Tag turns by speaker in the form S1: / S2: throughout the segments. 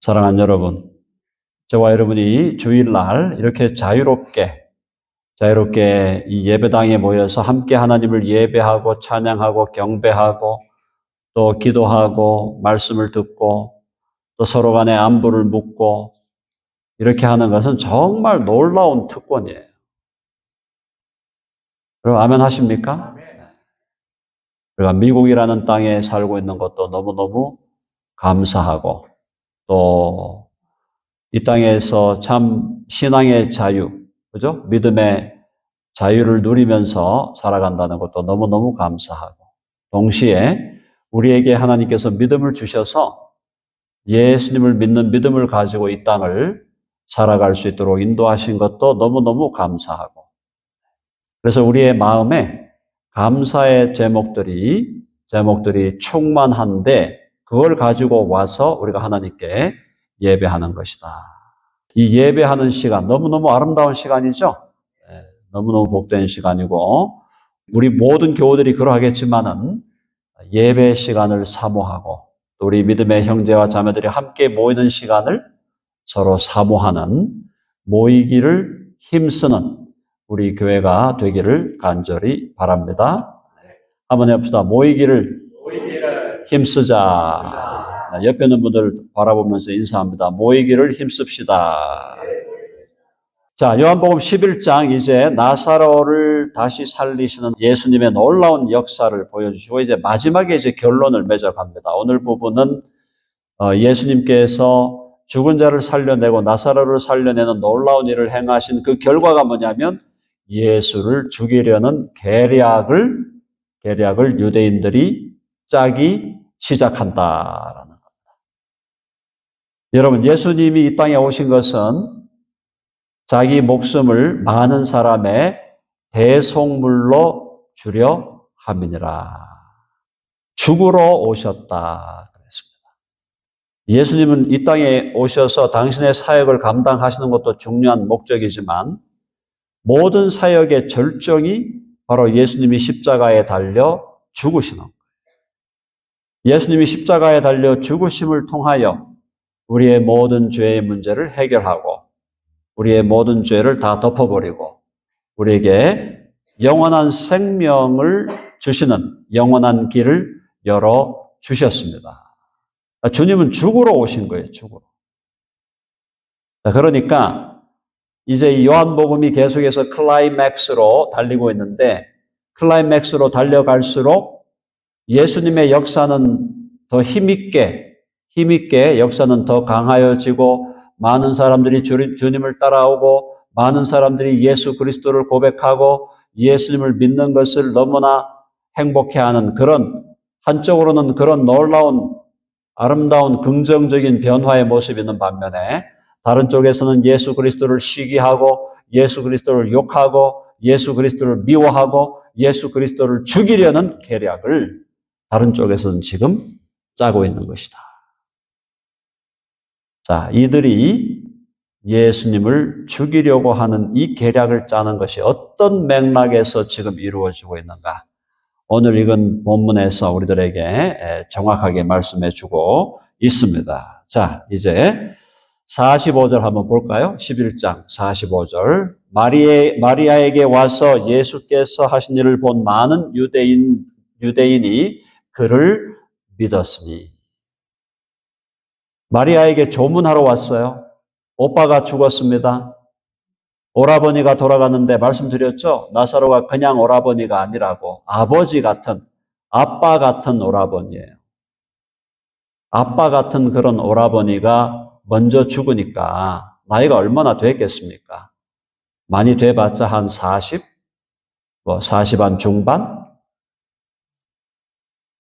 S1: 사랑하는 여러분, 저와 여러분이 주일날 이렇게 자유롭게 이 예배당에 모여서 함께 하나님을 예배하고 찬양하고 경배하고 또 기도하고 말씀을 듣고 또 서로 간에 안부를 묻고 이렇게 하는 것은 정말 놀라운 특권이에요. 여러분 아멘 하십니까? 우리가 미국이라는 땅에 살고 있는 것도 너무너무 감사하고 또 이 땅에서 참 신앙의 자유, 그죠? 믿음의 자유를 누리면서 살아간다는 것도 너무너무 감사하고 동시에 우리에게 하나님께서 믿음을 주셔서 예수님을 믿는 믿음을 가지고 이 땅을 살아갈 수 있도록 인도하신 것도 너무너무 감사하고 그래서 우리의 마음에 감사의 제목들이 충만한데 그걸 가지고 와서 우리가 하나님께 예배하는 것이다. 이 예배하는 시간 너무너무 아름다운 시간이죠. 너무너무 복된 시간이고 우리 모든 교우들이 그러하겠지만은 예배 시간을 사모하고 또 우리 믿음의 형제와 자매들이 함께 모이는 시간을 서로 사모하는 모이기를 힘쓰는 우리 교회가 되기를 간절히 바랍니다. 한번 해봅시다. 모이기를 힘쓰자. 옆에 있는 분들 바라보면서 인사합니다. 모이기를 힘씁시다. 자, 요한복음 11장 이제 나사로를 다시 살리시는 예수님의 놀라운 역사를 보여주시고 이제 마지막에 이제 결론을 맺어갑니다. 오늘 부분은 예수님께서 죽은 자를 살려내고 나사로를 살려내는 놀라운 일을 행하신 그 결과가 뭐냐면 예수를 죽이려는 계략을 유대인들이 짜기 시작한다라는 겁니다. 여러분, 예수님이 이 땅에 오신 것은 자기 목숨을 많은 사람의 대속물로 주려 함이니라. 죽으러 오셨다 그랬습니다. 예수님은 이 땅에 오셔서 당신의 사역을 감당하시는 것도 중요한 목적이지만 모든 사역의 절정이 바로 예수님이 십자가에 달려 죽으시는 거예요. 예수님이 십자가에 달려 죽으심을 통하여 우리의 모든 죄의 문제를 해결하고 우리의 모든 죄를 다 덮어버리고 우리에게 영원한 생명을 주시는 영원한 길을 열어주셨습니다. 주님은 죽으러 오신 거예요. 죽으러. 그러니까 이제 요한복음이 계속해서 클라이맥스로 달리고 있는데 클라이맥스로 달려갈수록 예수님의 역사는 더 힘있게 역사는 더 강하여지고 많은 사람들이 주님을 따라오고 많은 사람들이 예수 그리스도를 고백하고 예수님을 믿는 것을 너무나 행복해하는 그런 한쪽으로는 그런 놀라운 아름다운 긍정적인 변화의 모습이 있는 반면에 다른 쪽에서는 예수 그리스도를 시기하고 예수 그리스도를 욕하고 예수 그리스도를 미워하고 예수 그리스도를 죽이려는 계략을 다른 쪽에서는 지금 짜고 있는 것이다. 자, 이들이 예수님을 죽이려고 하는 이 계략을 짜는 것이 어떤 맥락에서 지금 이루어지고 있는가? 오늘 읽은 본문에서 우리들에게 정확하게 말씀해 주고 있습니다. 자, 이제 45절 한번 볼까요? 11장 45절. 마리아에게 와서 예수께서 하신 일을 본 많은 유대인이 그를 믿었으니. 마리아에게 조문하러 왔어요. 오빠가 죽었습니다. 오라버니가 돌아갔는데 말씀드렸죠? 나사로가 그냥 오라버니가 아니라고. 아버지 같은, 아빠 같은 오라버니예요. 아빠 같은 그런 오라버니가 먼저 죽으니까 나이가 얼마나 됐겠습니까? 많이 돼봤자 한 40, 40한 중반?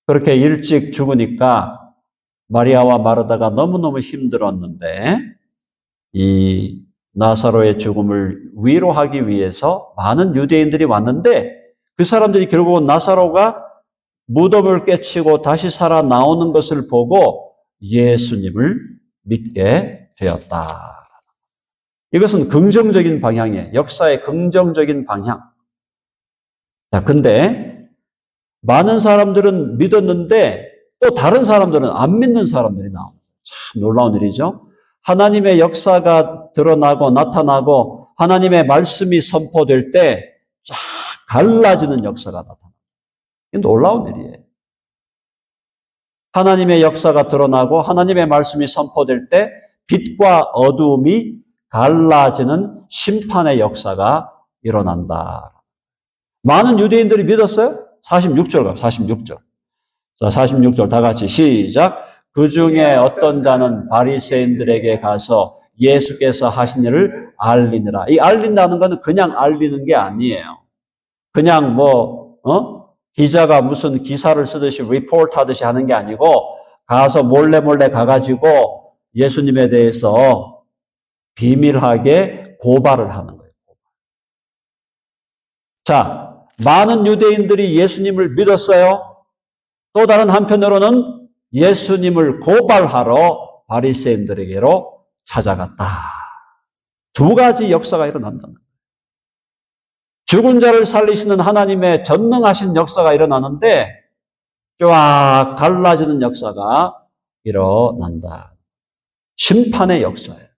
S1: 그렇게 일찍 죽으니까 마리아와 마르다가 너무너무 힘들었는데 이 나사로의 죽음을 위로하기 위해서 많은 유대인들이 왔는데 그 사람들이 결국은 나사로가 무덤을 깨치고 다시 살아나오는 것을 보고 예수님을 믿게 되었다. 이것은 긍정적인 방향이에요. 역사의 긍정적인 방향. 자, 근데 많은 사람들은 믿었는데 또 다른 사람들은 안 믿는 사람들이 나옵니다. 참 놀라운 일이죠. 하나님의 역사가 드러나고 나타나고 하나님의 말씀이 선포될 때 쫙 갈라지는 역사가 나타납니다. 이게 놀라운 일이에요. 하나님의 역사가 드러나고 하나님의 말씀이 선포될 때 빛과 어두움이 갈라지는 심판의 역사가 일어난다. 많은 유대인들이 믿었어요? 46절 가 46절. 자, 46절 다 같이 시작. 그 중에 어떤 자는 바리새인들에게 가서 예수께서 하신 일을 알리느라. 이 알린다는 것은 그냥 알리는 게 아니에요. 그냥 기자가 무슨 기사를 쓰듯이 리포트 하듯이 하는 게 아니고 가서 몰래 가가지고 예수님에 대해서 비밀하게 고발을 하는 거예요. 자, 많은 유대인들이 예수님을 믿었어요. 또 다른 한편으로는 예수님을 고발하러 바리새인들에게로 찾아갔다. 두 가지 역사가 일어난다는 거예요. 죽은 자를 살리시는 하나님의 전능하신 역사가 일어나는데 쫙 갈라지는 역사가 일어난다. 심판의 역사예요.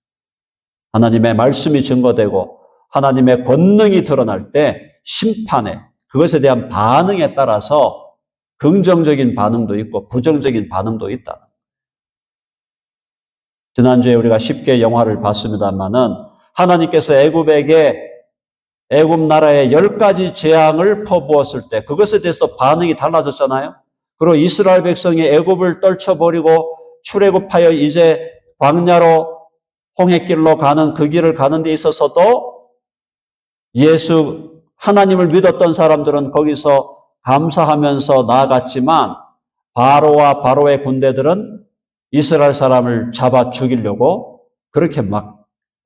S1: 하나님의 말씀이 증거되고 하나님의 권능이 드러날 때 심판에, 그것에 대한 반응에 따라서 긍정적인 반응도 있고 부정적인 반응도 있다. 지난주에 우리가 쉽게 영화를 봤습니다만은 하나님께서 애굽 나라에 10가지 재앙을 퍼부었을 때 그것에 대해서 반응이 달라졌잖아요. 그리고 이스라엘 백성이 애굽을 떨쳐버리고 출애굽하여 이제 광야로 홍해길로 가는 그 길을 가는 데 있어서도 하나님을 믿었던 사람들은 거기서 감사하면서 나아갔지만 바로와 바로의 군대들은 이스라엘 사람을 잡아 죽이려고 그렇게 막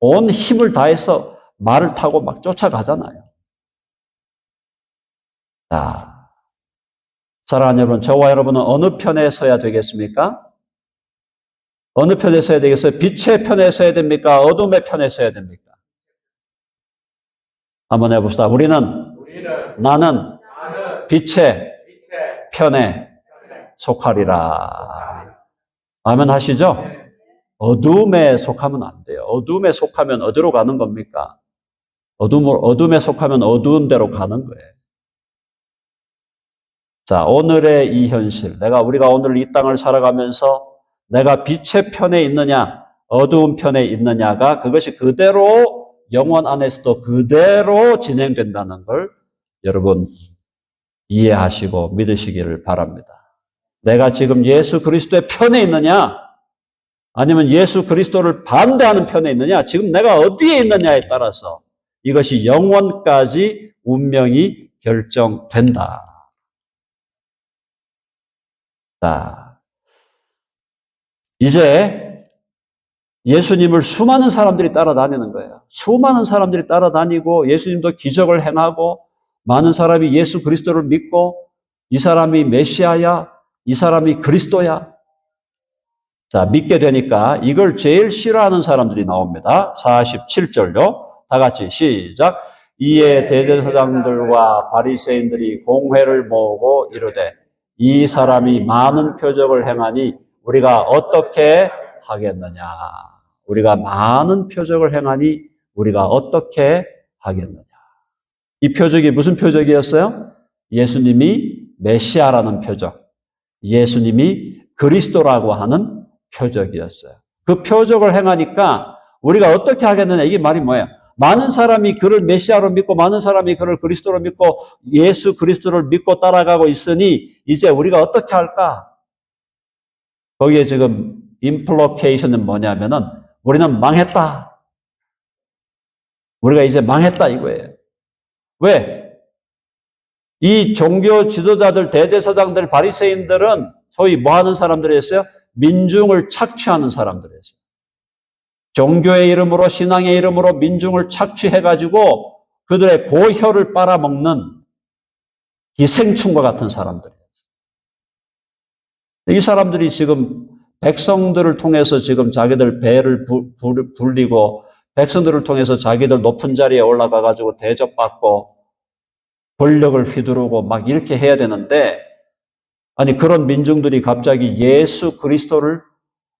S1: 온 힘을 다해서 말을 타고 막 쫓아가잖아요. 자, 사랑하는 여러분, 저와 여러분은 어느 편에 서야 되겠습니까? 어느 편에 서야 되겠어요? 빛의 편에 서야 됩니까? 어둠의 편에 서야 됩니까? 한번 해봅시다. 나는 빛의 편에 속하리라. 아멘 하시죠? 어둠에 속하면 안 돼요. 어둠에 속하면 어디로 가는 겁니까? 어둠에 속하면 어두운 데로 가는 거예요. 자, 오늘의 이 현실, 우리가 오늘 이 땅을 살아가면서 내가 빛의 편에 있느냐, 어두운 편에 있느냐가 그것이 그대로 영혼 안에서도 그대로 진행된다는 걸 여러분 이해하시고 믿으시기를 바랍니다. 내가 지금 예수 그리스도의 편에 있느냐, 아니면 예수 그리스도를 반대하는 편에 있느냐, 지금 내가 어디에 있느냐에 따라서 이것이 영원까지 운명이 결정된다. 자, 이제 예수님을 수많은 사람들이 따라다니는 거예요. 수많은 사람들이 따라다니고 예수님도 기적을 행하고 많은 사람이 예수 그리스도를 믿고 이 사람이 메시아야, 이 사람이 그리스도야. 자, 믿게 되니까 이걸 제일 싫어하는 사람들이 나옵니다. 47절요. 다 같이 시작. 이에 대제사장들과 바리새인들이 공회를 모으고 이르되 이 사람이 많은 표적을 행하니 우리가 어떻게 하겠느냐. 우리가 많은 표적을 행하니 우리가 어떻게 하겠느냐. 이 표적이 무슨 표적이었어요? 예수님이 메시아라는 표적, 예수님이 그리스도라고 하는 표적이었어요. 그 표적을 행하니까 우리가 어떻게 하겠느냐. 이게 말이 뭐예요? 많은 사람이 그를 메시아로 믿고 많은 사람이 그를 그리스도로 믿고 예수 그리스도를 믿고 따라가고 있으니 이제 우리가 어떻게 할까? 거기에 지금 임플로케이션은 뭐냐면은 우리는 망했다. 우리가 이제 망했다 이거예요. 왜? 이 종교 지도자들, 대제사장들, 바리새인들은 소위 뭐 하는 사람들이었어요? 민중을 착취하는 사람들이었어요. 종교의 이름으로, 신앙의 이름으로 민중을 착취해가지고 그들의 고혈을 빨아먹는 기생충과 같은 사람들이었어요. 이 사람들이 지금 백성들을 통해서 지금 자기들 배를 불리고 백성들을 통해서 자기들 높은 자리에 올라가가지고 대접받고 권력을 휘두르고 막 이렇게 해야 되는데, 아니 그런 민중들이 갑자기 예수 그리스도를,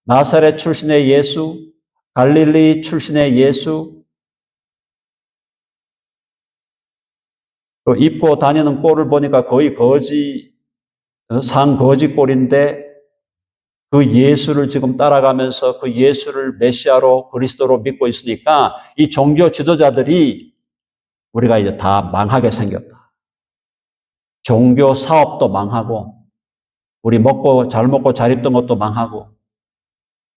S1: 나사렛 출신의 예수, 갈릴리 출신의 예수, 또 입고 다니는 꼴을 보니까 거의 상거지 꼴인데 그 예수를 지금 따라가면서 그 예수를 메시아로 그리스도로 믿고 있으니까 이 종교 지도자들이 우리가 이제 다 망하게 생겼다. 종교 사업도 망하고 우리 잘 먹고 잘 입던 것도 망하고.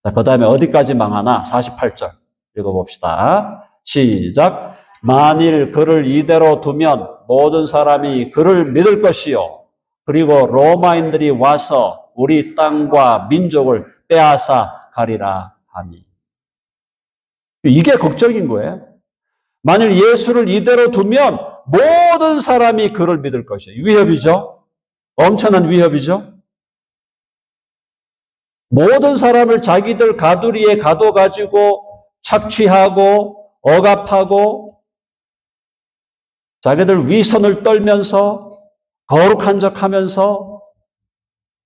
S1: 자, 그 다음에 어디까지 망하나? 48절 읽어봅시다. 시작. 만일 그를 이대로 두면 모든 사람이 그를 믿을 것이요. 그리고 로마인들이 와서 우리 땅과 민족을 빼앗아 가리라 하니. 이게 걱정인 거예요. 만일 예수를 이대로 두면 모든 사람이 그를 믿을 것이에요. 위협이죠. 엄청난 위협이죠. 모든 사람을 자기들 가두리에 가둬가지고 착취하고 억압하고 자기들 위선을 떨면서 거룩한 척하면서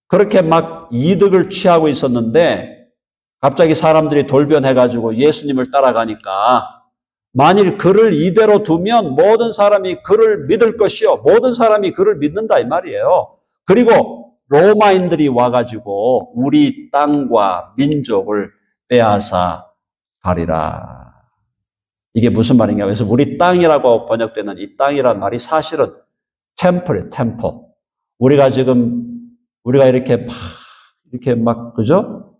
S1: 그렇게 막 이득을 취하고 있었는데 갑자기 사람들이 돌변해가지고 예수님을 따라가니까 만일 그를 이대로 두면 모든 사람이 그를 믿을 것이요. 모든 사람이 그를 믿는다 이 말이에요. 그리고 로마인들이 와가지고 우리 땅과 민족을 빼앗아 가리라. 이게 무슨 말인가? 그래서 우리 땅이라고 번역되는 이 땅이란 말이 사실은 템플이에요, 템플. 우리가 이렇게 막, 그죠?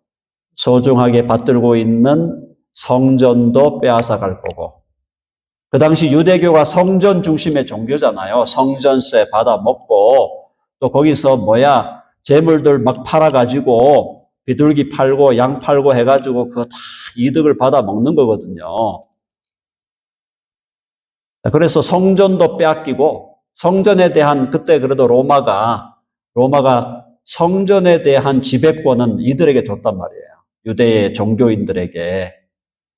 S1: 소중하게 받들고 있는 성전도 빼앗아 갈 거고. 그 당시 유대교가 성전 중심의 종교잖아요. 성전세 받아 먹고, 또 거기서 재물들 막 팔아가지고, 비둘기 팔고, 양 팔고 해가지고, 그거 다 이득을 받아 먹는 거거든요. 그래서 성전도 빼앗기고, 성전에 대한, 그때 그래도 로마가 성전에 대한 지배권은 이들에게 줬단 말이에요. 유대의 종교인들에게.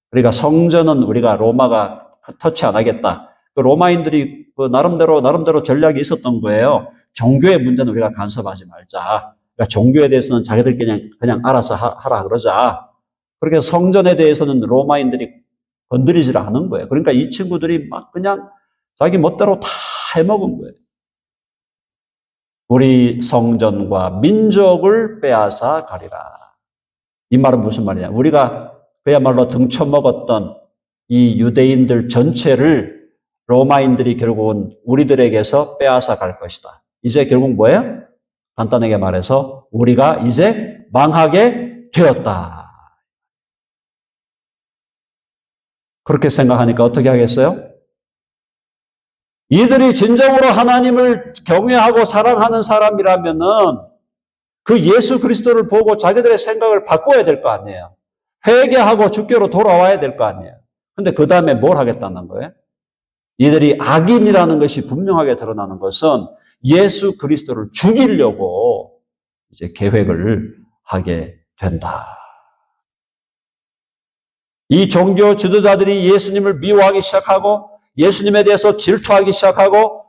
S1: 그러니까 성전은 로마가 터치 안 하겠다. 그 로마인들이 나름대로 전략이 있었던 거예요. 종교의 문제는 우리가 간섭하지 말자. 그러니까 종교에 대해서는 자기들 그냥 알아서 하라 그러자. 그렇게 성전에 대해서는 로마인들이 건드리질 않은 거예요. 그러니까 이 친구들이 막 그냥 자기 멋대로 다 해먹은 거예요. 우리 성전과 민족을 빼앗아 가리라. 이 말은 무슨 말이냐? 우리가 그야말로 등쳐먹었던 이 유대인들 전체를 로마인들이 결국은 우리들에게서 빼앗아 갈 것이다. 이제 결국 뭐예요? 간단하게 말해서 우리가 이제 망하게 되었다. 그렇게 생각하니까 어떻게 하겠어요? 이들이 진정으로 하나님을 경외하고 사랑하는 사람이라면은 그 예수 그리스도를 보고 자기들의 생각을 바꿔야 될 거 아니에요. 회개하고 주께로 돌아와야 될 거 아니에요. 근데 그 다음에 뭘 하겠다는 거예요? 이들이 악인이라는 것이 분명하게 드러나는 것은 예수 그리스도를 죽이려고 이제 계획을 하게 된다. 이 종교 지도자들이 예수님을 미워하기 시작하고 예수님에 대해서 질투하기 시작하고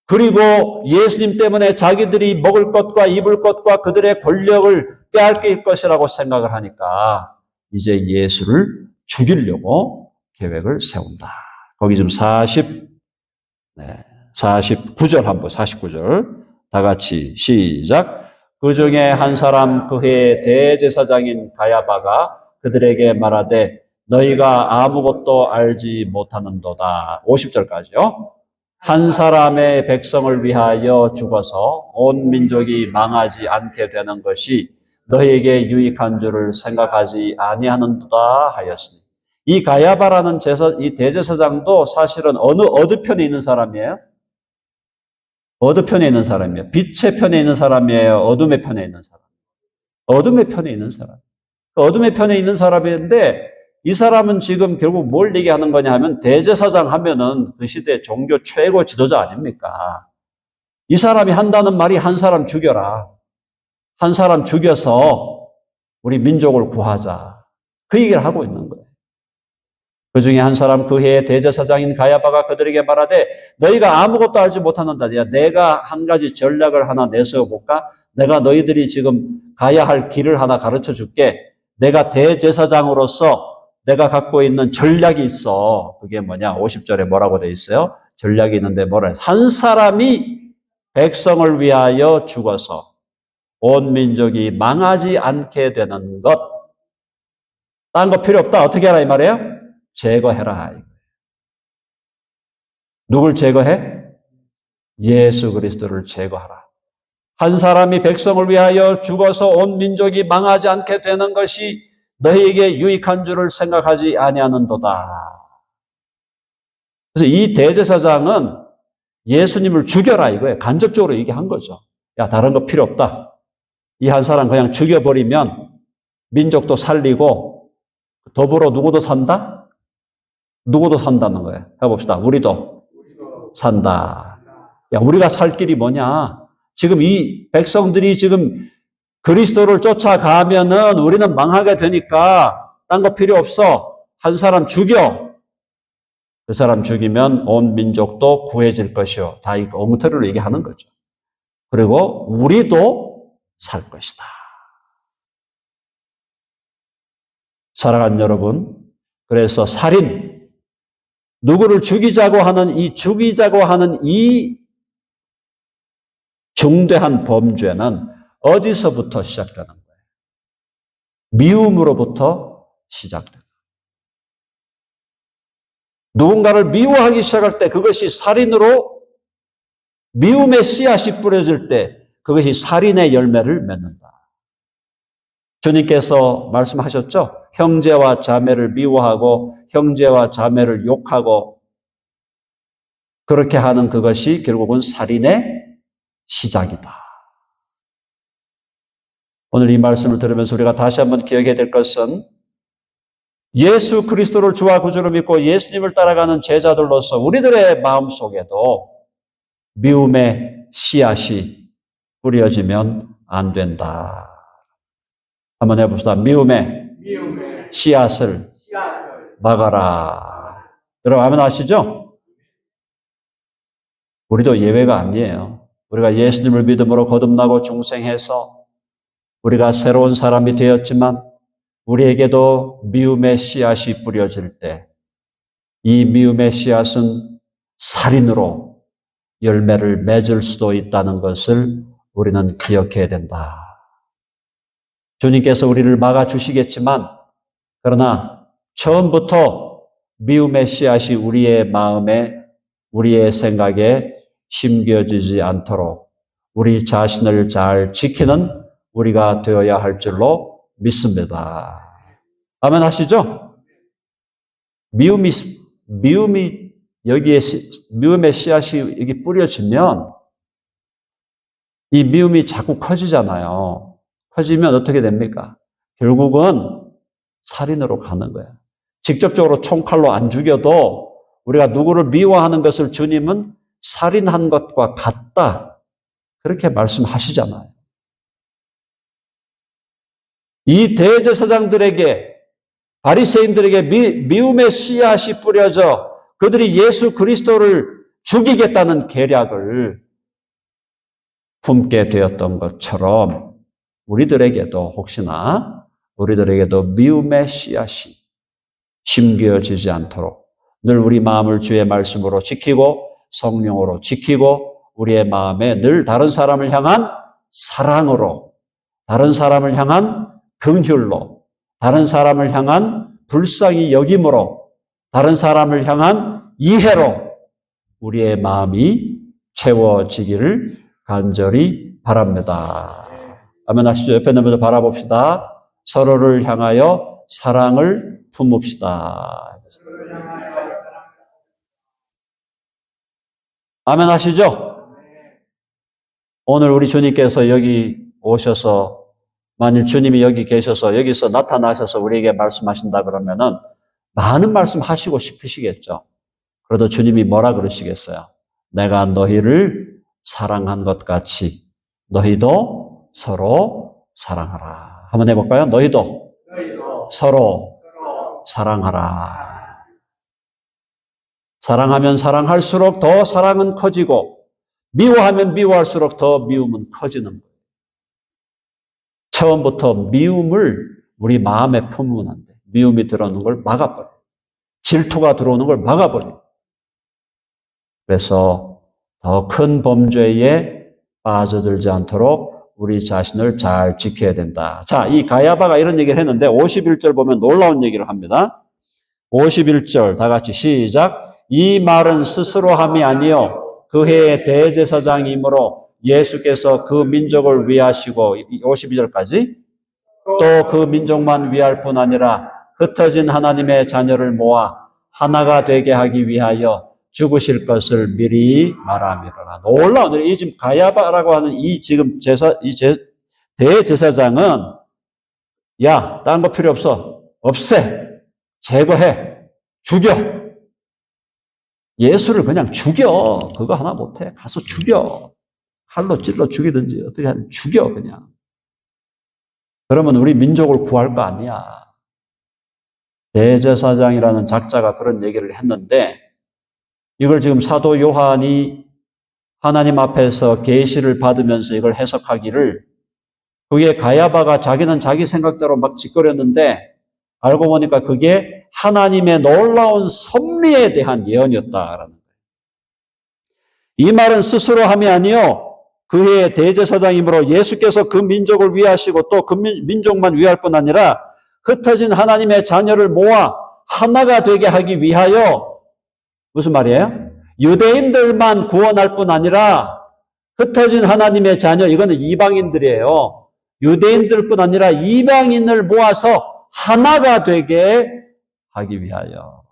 S1: 그리고 예수님 때문에 자기들이 먹을 것과 입을 것과 그들의 권력을 빼앗길 것이라고 생각을 하니까 이제 예수를 죽이려고 계획을 세운다. 거기 좀 49절 한번 49절 다 같이 시작. 그 중에 한 사람 그해 대제사장인 가야바가 그들에게 말하되 너희가 아무것도 알지 못하는도다. 50절까지요. 한 사람의 백성을 위하여 죽어서 온 민족이 망하지 않게 되는 것이 너희에게 유익한 줄을 생각하지 아니하는도다 하였으니. 이 가야바라는 이 대제사장도 사실은 어느 편에 있는 사람이에요? 어느 편에 있는 사람이에요? 빛의 편에 있는 사람이에요? 어둠의 편에 있는 사람? 어둠의 편에 있는 사람. 어둠의 편에 있는 사람인데 이 사람은 지금 결국 뭘 얘기하는 거냐 하면 대제사장 하면은 그 시대 종교 최고 지도자 아닙니까? 이 사람이 한다는 말이 한 사람 죽여라. 한 사람 죽여서 우리 민족을 구하자. 그 얘기를 하고 있는 거예요. 그 중에 한 사람 그 해의 대제사장인 가야바가 그들에게 말하되 너희가 아무것도 알지 못하는다. 내가 한 가지 전략을 하나 내세워 볼까? 내가 너희들이 지금 가야 할 길을 하나 가르쳐 줄게. 내가 대제사장으로서 내가 갖고 있는 전략이 있어. 그게 뭐냐? 50절에 뭐라고 돼 있어요? 전략이 있는데 뭐라 해요? 한 사람이 백성을 위하여 죽어서 온 민족이 망하지 않게 되는 것. 딴 거 필요 없다. 어떻게 하라 이 말이에요? 제거해라. 누굴 제거해? 예수 그리스도를 제거하라. 한 사람이 백성을 위하여 죽어서 온 민족이 망하지 않게 되는 것이 너희에게 유익한 줄을 생각하지 아니하는도다. 그래서 이 대제사장은 예수님을 죽여라 이거예요. 간접적으로 얘기한 거죠. 야, 다른 거 필요 없다. 이 한 사람 그냥 죽여버리면 민족도 살리고 더불어 누구도 산다? 누구도 산다는 거예요. 해봅시다. 우리도 산다. 야, 우리가 살 길이 뭐냐? 지금 이 백성들이 지금 그리스도를 쫓아가면은 우리는 망하게 되니까 딴 거 필요 없어. 한 사람 죽여. 그 사람 죽이면 온 민족도 구해질 것이요. 다 이 엉터리로 얘기하는 거죠. 그리고 우리도 살 것이다. 사랑하는 여러분, 그래서 살인, 누구를 죽이자고 하는 이 중대한 범죄는 어디서부터 시작되는 거예요? 미움으로부터 시작돼요. 누군가를 미워하기 시작할 때 그것이 살인으로 미움의 씨앗이 뿌려질 때 그것이 살인의 열매를 맺는다. 주님께서 말씀하셨죠? 형제와 자매를 미워하고 형제와 자매를 욕하고 그렇게 하는 그것이 결국은 살인의 시작이다. 오늘 이 말씀을 들으면서 우리가 다시 한번 기억해야 될 것은 예수 그리스도를 주와 구주로 믿고 예수님을 따라가는 제자들로서 우리들의 마음속에도 미움의 씨앗이 뿌려지면 안 된다. 한번 해봅시다. 미움의 씨앗을 막아라. 여러분 아멘 아시죠? 우리도 예외가 아니에요. 우리가 예수님을 믿음으로 거듭나고 중생해서 우리가 새로운 사람이 되었지만 우리에게도 미움의 씨앗이 뿌려질 때 이 미움의 씨앗은 살인으로 열매를 맺을 수도 있다는 것을 우리는 기억해야 된다. 주님께서 우리를 막아주시겠지만 그러나 처음부터 미움의 씨앗이 우리의 마음에 우리의 생각에 심겨지지 않도록 우리 자신을 잘 지키는 우리가 되어야 할 줄로 믿습니다. 아멘 하시죠? 미움의 씨앗이 여기 뿌려지면 이 미움이 자꾸 커지잖아요. 커지면 어떻게 됩니까? 결국은 살인으로 가는 거예요. 직접적으로 총칼로 안 죽여도 우리가 누구를 미워하는 것을 주님은 살인한 것과 같다. 그렇게 말씀하시잖아요. 이 대제사장들에게 바리새인들에게 미움의 씨앗이 뿌려져 그들이 예수 그리스도를 죽이겠다는 계략을 품게 되었던 것처럼 우리들에게도 혹시나 우리들에게도 미움의 씨앗이 심겨지지 않도록 늘 우리 마음을 주의 말씀으로 지키고 성령으로 지키고 우리의 마음에 늘 다른 사람을 향한 사랑으로 다른 사람을 향한 긍휼로 다른 사람을 향한 불쌍히 여김으로 다른 사람을 향한 이해로 우리의 마음이 채워지기를 간절히 바랍니다. 아멘 하시죠? 옆에 있는 분들 바라봅시다. 서로를 향하여 사랑을 품읍시다. 아멘 하시죠? 오늘 우리 주님께서 여기 오셔서 만일 주님이 여기 계셔서 여기서 나타나셔서 우리에게 말씀하신다 그러면은 많은 말씀 하시고 싶으시겠죠. 그래도 주님이 뭐라 그러시겠어요? 내가 너희를 사랑한 것 같이 너희도 서로 사랑하라. 한번 해볼까요? 너희도 서로 사랑하라. 사랑하면 사랑할수록 더 사랑은 커지고 미워하면 미워할수록 더 미움은 커지는 거예요. 처음부터 미움을 우리 마음에 품으면 안 돼. 미움이 들어오는 걸 막아버려. 질투가 들어오는 걸 막아버려. 그래서 더 큰 범죄에 빠져들지 않도록 우리 자신을 잘 지켜야 된다. 자, 이 가야바가 이런 얘기를 했는데 51절 보면 놀라운 얘기를 합니다. 51절 다 같이 시작. 이 말은 스스로 함이 아니요 그 해의 대제사장이므로 예수께서 그 민족을 위하시고 52절까지 또 그 민족만 위할 뿐 아니라 흩어진 하나님의 자녀를 모아 하나가 되게 하기 위하여 죽으실 것을 미리 말함이라. 놀라운 이 지금 가야바라고 하는 이 지금 대제사장은 야, 딴 거 필요 없어. 없애. 제거해. 죽여. 예수를 그냥 죽여. 그거 하나 못해. 가서 죽여. 칼로 찔러 죽이든지 어떻게 하든 죽여 그냥. 그러면 우리 민족을 구할 거 아니야. 대제사장이라는 작자가 그런 얘기를 했는데 이걸 지금 사도 요한이 하나님 앞에서 계시를 받으면서 이걸 해석하기를 그게 가야바가 자기는 자기 생각대로 막 짓거렸는데 알고 보니까 그게 하나님의 놀라운 섭리에 대한 예언이었다라는 거예요. 이 말은 스스로 함이 아니요 그 해의 대제사장이므로 예수께서 그 민족을 위하시고 또 그 민족만 위할 뿐 아니라 흩어진 하나님의 자녀를 모아 하나가 되게 하기 위하여 무슨 말이에요? 유대인들만 구원할 뿐 아니라 흩어진 하나님의 자녀 이거는 이방인들이에요. 유대인들뿐 아니라 이방인을 모아서 하나가 되게 하기 위하여.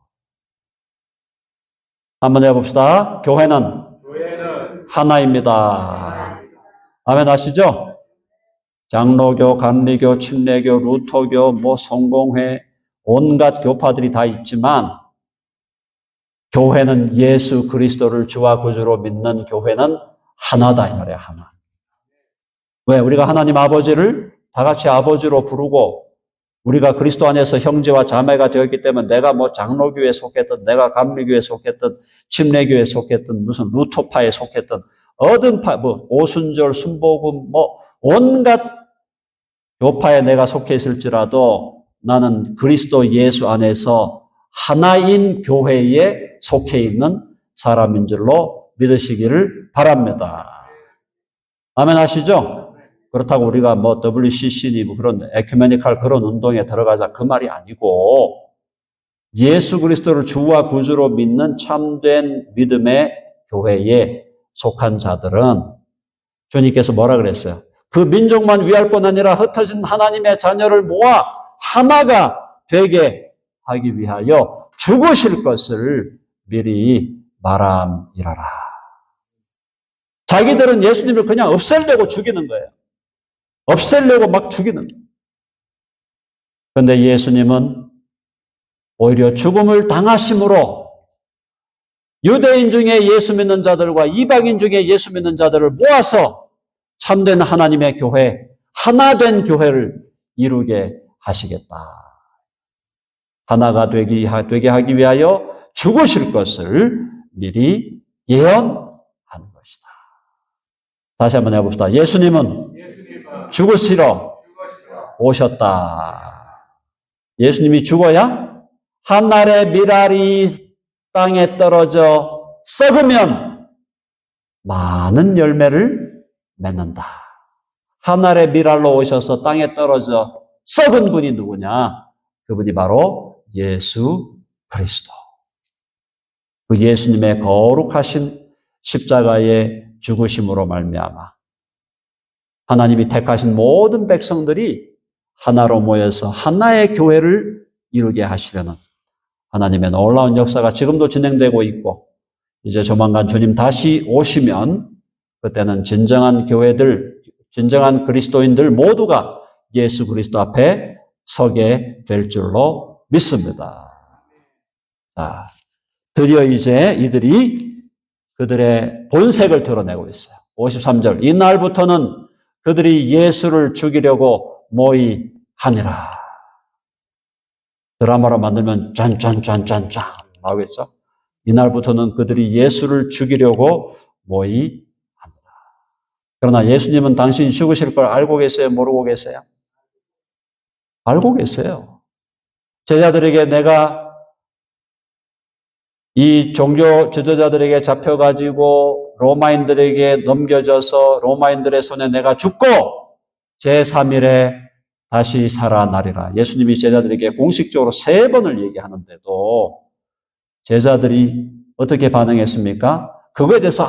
S1: 한번 해봅시다. 교회는 하나입니다. 아멘 아시죠? 장로교, 감리교, 침례교, 루터교, 성공회 온갖 교파들이 다 있지만 교회는 예수 그리스도를 주와 구주로 믿는 교회는 하나다 이 말이에요. 하나. 왜? 우리가 하나님 아버지를 다 같이 아버지로 부르고 우리가 그리스도 안에서 형제와 자매가 되었기 때문에 내가 장로교에 속했든 내가 감리교에 속했든 침례교에 속했든 무슨 루터파에 속했든 어떤 파, 오순절, 순복음 온갖 교파에 내가 속해 있을지라도 나는 그리스도 예수 안에서 하나인 교회에 속해 있는 사람인 줄로 믿으시기를 바랍니다. 아멘 하시죠? 그렇다고 우리가 WCC니 그런 에큐메니컬 그런 운동에 들어가자 그 말이 아니고 예수 그리스도를 주와 구주로 믿는 참된 믿음의 교회에 속한 자들은 주님께서 뭐라 그랬어요? 그 민족만 위할 뿐 아니라 흩어진 하나님의 자녀를 모아 하나가 되게 하기 위하여 죽으실 것을 미리 말함이라라. 자기들은 예수님을 그냥 없애려고 죽이는 거예요. 없애려고 막 죽이는 거예요. 그런데 예수님은 오히려 죽음을 당하심으로 유대인 중에 예수 믿는 자들과 이방인 중에 예수 믿는 자들을 모아서 참된 하나님의 교회, 하나된 교회를 이루게 하시겠다. 하나가 되게 하기 위하여 죽으실 것을 미리 예언하는 것이다. 다시 한번 해봅시다. 예수님은 죽으시러 오셨다. 예수님이 죽어야 한 알의 밀알이 땅에 떨어져 썩으면 많은 열매를 맺는다. 한 알의 밀알로 오셔서 땅에 떨어져 썩은 분이 누구냐? 그분이 바로 예수 그리스도. 그 예수님의 거룩하신 십자가의 죽으심으로 말미암아 하나님이 택하신 모든 백성들이 하나로 모여서 하나의 교회를 이루게 하시려는 하나님의 놀라운 역사가 지금도 진행되고 있고 이제 조만간 주님 다시 오시면 그때는 진정한 교회들, 진정한 그리스도인들 모두가 예수 그리스도 앞에 서게 될 줄로 믿습니다. 자, 드디어 이제 이들이 그들의 본색을 드러내고 있어요. 53절. 이날부터는 그들이 예수를 죽이려고 모의하니라. 드라마로 만들면 짠짠짠짠짠 나오겠죠? 이날부터는 그들이 예수를 죽이려고 모의하니라. 그러나 예수님은 당신이 죽으실 걸 알고 계세요? 모르고 계세요? 알고 계세요. 제자들에게 내가 이 종교 지도자들에게 잡혀가지고 로마인들에게 넘겨져서 로마인들의 손에 내가 죽고 제3일에 다시 살아나리라. 예수님이 제자들에게 공식적으로 3번을 얘기하는데도 제자들이 어떻게 반응했습니까? 그거에 대해서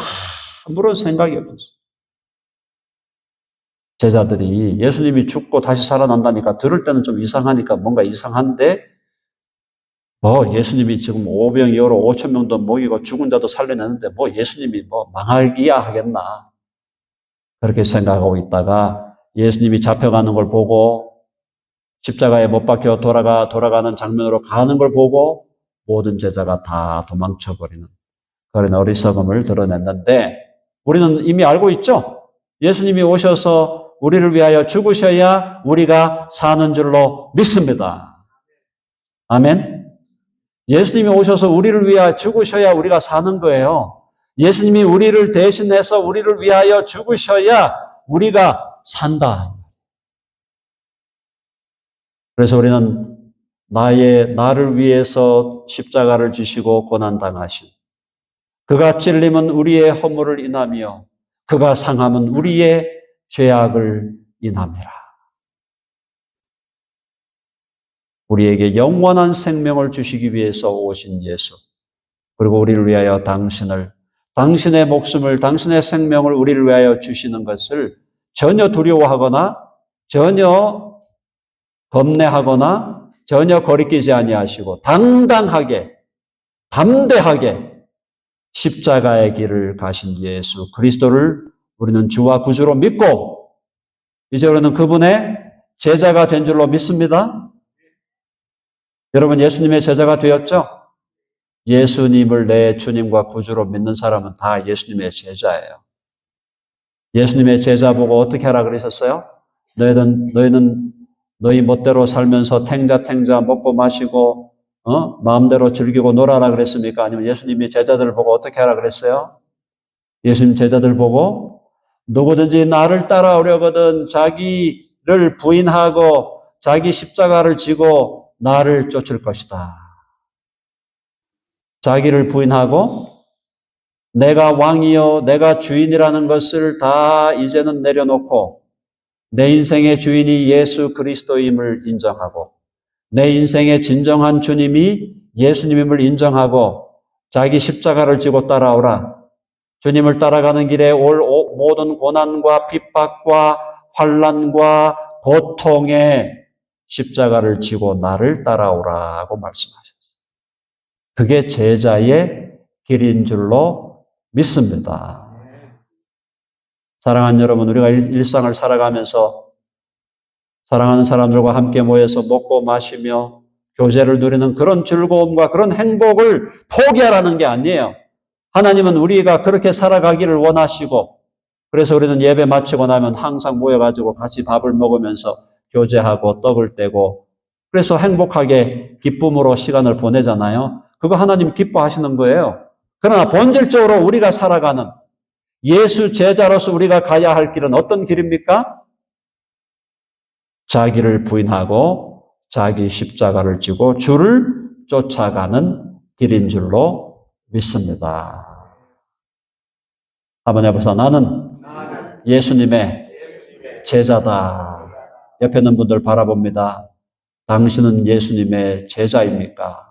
S1: 아무런 생각이 없었어요. 제자들이 예수님이 죽고 다시 살아난다니까 들을 때는 좀 이상하니까 뭔가 이상한데 예수님이 지금 5병 이후로 5천 명도 먹이고 죽은 자도 살려냈는데 예수님이 망하기야 하겠나 그렇게 생각하고 있다가 예수님이 잡혀가는 걸 보고 십자가에 못 박혀 돌아가는 장면으로 가는 걸 보고 모든 제자가 다 도망쳐버리는 그런 어리석음을 드러냈는데 우리는 이미 알고 있죠? 예수님이 오셔서 우리를 위하여 죽으셔야 우리가 사는 줄로 믿습니다. 아멘. 예수님이 오셔서 우리를 위하여 죽으셔야 우리가 사는 거예요. 예수님이 우리를 대신해서 우리를 위하여 죽으셔야 우리가 산다. 그래서 우리는 나를 위해서 십자가를 지시고 고난당하신 그가 찔림은 우리의 허물을 인하며 그가 상함은 우리의 죄악을 인함이라. 우리에게 영원한 생명을 주시기 위해서 오신 예수, 그리고 우리를 위하여 당신의 목숨을, 당신의 생명을 우리를 위하여 주시는 것을 전혀 두려워하거나 전혀 겁내하거나 전혀 거리끼지 아니하시고 당당하게, 담대하게 십자가의 길을 가신 예수 그리스도를 우리는 주와 구주로 믿고 이제 우리는 그분의 제자가 된 줄로 믿습니다. 여러분 예수님의 제자가 되었죠? 예수님을 내 주님과 구주로 믿는 사람은 다 예수님의 제자예요. 예수님의 제자 보고 어떻게 하라 그러셨어요? 너희는 너희 멋대로 살면서 탱자 먹고 마시고 마음대로 즐기고 놀아라 그랬습니까? 아니면 예수님이 제자들을 보고 어떻게 하라 그랬어요? 예수님 제자들 보고 누구든지 나를 따라오려거든 자기를 부인하고 자기 십자가를 지고 나를 쫓을 것이다. 자기를 부인하고 내가 왕이요 내가 주인이라는 것을 다 이제는 내려놓고 내 인생의 주인이 예수 그리스도임을 인정하고 내 인생의 진정한 주님이 예수님임을 인정하고 자기 십자가를 지고 따라오라. 주님을 따라가는 길에 올 모든 고난과 핍박과 환난과 고통에 십자가를 지고 나를 따라오라고 말씀하셨어요. 그게 제자의 길인 줄로 믿습니다. 사랑하는 여러분, 우리가 일상을 살아가면서 사랑하는 사람들과 함께 모여서 먹고 마시며 교제를 누리는 그런 즐거움과 그런 행복을 포기하라는 게 아니에요. 하나님은 우리가 그렇게 살아가기를 원하시고 그래서 우리는 예배 마치고 나면 항상 모여가지고 같이 밥을 먹으면서 교제하고 떡을 떼고 그래서 행복하게 기쁨으로 시간을 보내잖아요. 그거 하나님 기뻐하시는 거예요. 그러나 본질적으로 우리가 살아가는 예수 제자로서 우리가 가야 할 길은 어떤 길입니까? 자기를 부인하고 자기 십자가를 지고 주를 쫓아가는 길인 줄로 믿습니다. 한번 해보세요. 나는 예수님의 제자다. 옆에 있는 분들 바라봅니다. 당신은 예수님의 제자입니까?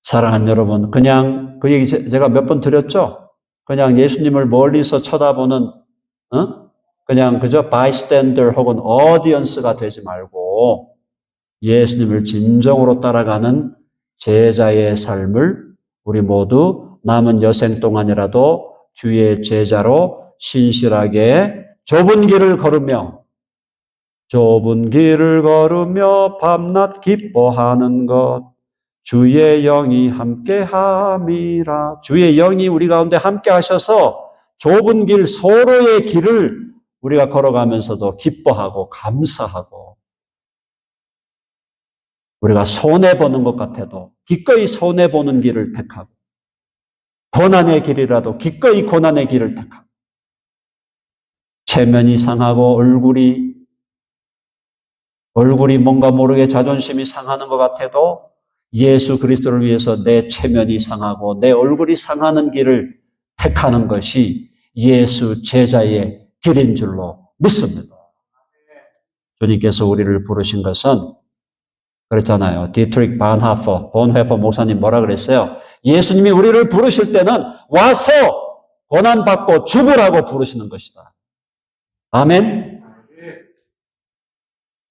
S1: 사랑하는 여러분, 그냥 그 얘기 제가 몇 번 드렸죠? 그냥 예수님을 멀리서 쳐다보는 그냥 그저 bystander 혹은 audience가 되지 말고 예수님을 진정으로 따라가는 제자의 삶을 우리 모두 남은 여생 동안이라도 주의 제자로 신실하게 좁은 길을 걸으며 밤낮 기뻐하는 것 주의 영이 함께함이라. 주의 영이 우리 가운데 함께 하셔서 좁은 길, 서로의 길을 우리가 걸어가면서도 기뻐하고 감사하고 우리가 손해보는 것 같아도 기꺼이 손해보는 길을 택하고 고난의 길이라도 기꺼이 고난의 길을 택하고 체면이 상하고 얼굴이 뭔가 모르게 자존심이 상하는 것 같아도 예수 그리스도를 위해서 내 체면이 상하고 내 얼굴이 상하는 길을 택하는 것이 예수 제자의 길인 줄로 믿습니다. 주님께서 우리를 부르신 것은 그랬잖아요. 디트릭 본회퍼 목사님 뭐라 그랬어요? 예수님이 우리를 부르실 때는 와서 고난받고 죽으라고 부르시는 것이다. 아멘?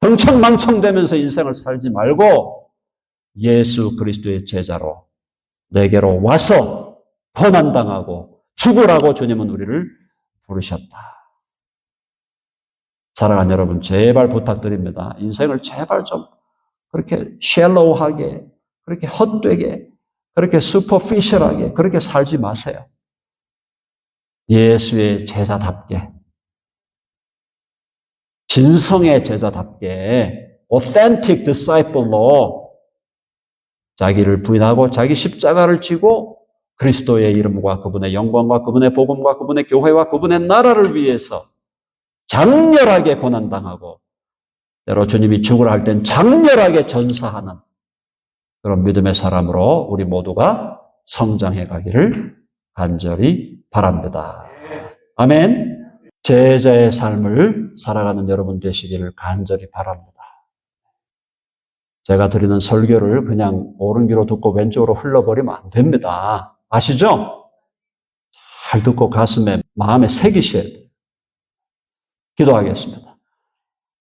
S1: 흥청망청대면서 인생을 살지 말고 예수 그리스도의 제자로 내게로 와서 고난당하고 죽으라고 주님은 우리를 부르셨다. 사랑하는 여러분, 제발 부탁드립니다. 인생을 제발 좀 그렇게 샬로우하게, 그렇게 헛되게, 그렇게 슈퍼피셜하게 그렇게 살지 마세요. 예수의 제자답게, 진성의 제자답게, authentic disciple로 자기를 부인하고 자기 십자가를 지고 그리스도의 이름과 그분의 영광과 그분의 복음과 그분의 교회와 그분의 나라를 위해서 장렬하게 고난당하고 때로 주님이 죽으라 할 땐 장렬하게 전사하는 그런 믿음의 사람으로 우리 모두가 성장해 가기를 간절히 바랍니다. 아멘. 제자의 삶을 살아가는 여러분 되시기를 간절히 바랍니다. 제가 드리는 설교를 그냥 오른귀로 듣고 왼쪽으로 흘러버리면 안 됩니다. 아시죠? 잘 듣고 가슴에, 마음에 새기셔야 돼요. 기도하겠습니다.